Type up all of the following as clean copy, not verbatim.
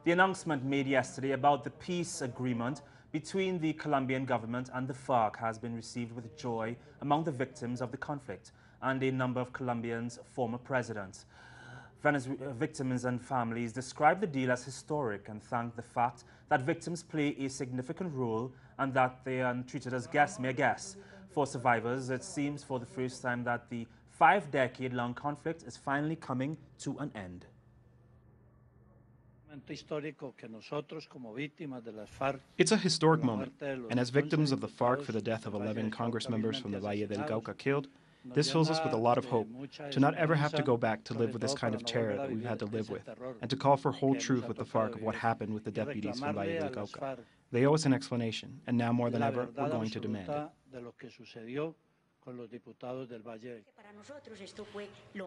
The announcement made yesterday about the peace agreement between the Colombian government and the FARC has been received with joy among the victims of the conflict and a number of Colombians' former presidents. Victims and families describe the deal as historic and thank the fact that victims play a significant role and that they are treated as guests, mere guests. For survivors, it seems for the first time that the 5-decade-long conflict is finally coming to an end. It's a historic moment, and as victims of the FARC for the death of 11 Congress members from the Valle del Cauca killed, this fills us with a lot of hope to not ever have to go back to live with this kind of terror that we've had to live with, and to call for whole truth with the FARC of what happened with the deputies from Valle del Cauca. They owe us an explanation, and now more than ever, we're going to demand it.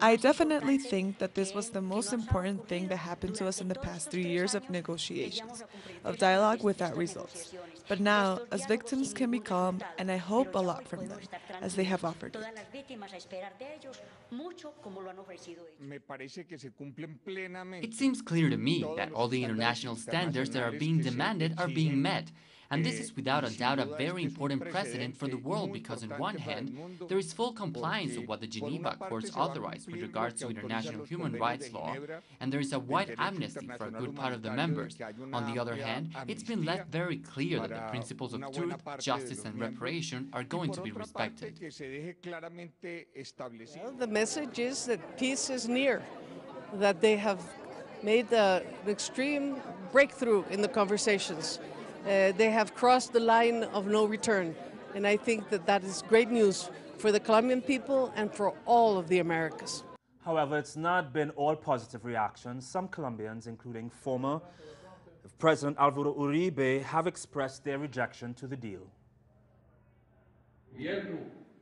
I definitely think that this was the most important thing that happened to us in the past 3 years of negotiations, of dialogue without results. But now, as victims can be calm, and I hope a lot from them, as they have offered it. It seems clear to me that all the international standards that are being demanded are being met. And this is without a doubt a very important precedent for the world because on one hand, there is full compliance of what the Geneva courts authorize with regards to international human rights law, and there is a wide amnesty for a good part of the members. On the other hand, it's been left very clear that the principles of truth, justice and reparation are going to be respected. Well, the message is that peace is near, that they have made an extreme breakthrough in the conversations. They have crossed the line of no return, and I think that that is great news for the Colombian people and for all of the Americas. However, it's not been all positive reactions. Some Colombians, including former President Alvaro Uribe, have expressed their rejection to the deal.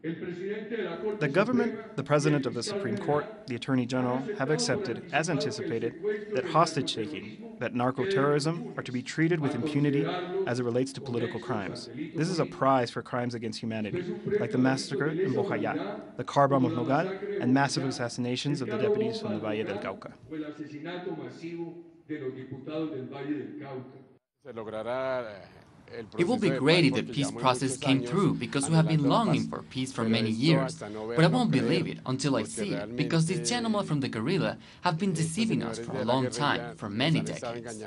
The government, the President of the Supreme Court, the Attorney General have accepted, as anticipated, that hostage-taking, that narco-terrorism are to be treated with impunity as it relates to political crimes. This is a prize for crimes against humanity, like the massacre in Bojayá, the car bomb of Nogal, and massive assassinations of the deputies from the Valle del Cauca. It will be great if the peace process came through because we have been longing for peace for many years. But I won't believe it until I see it because these gentlemen from the guerrilla have been deceiving us for a long time, for many decades.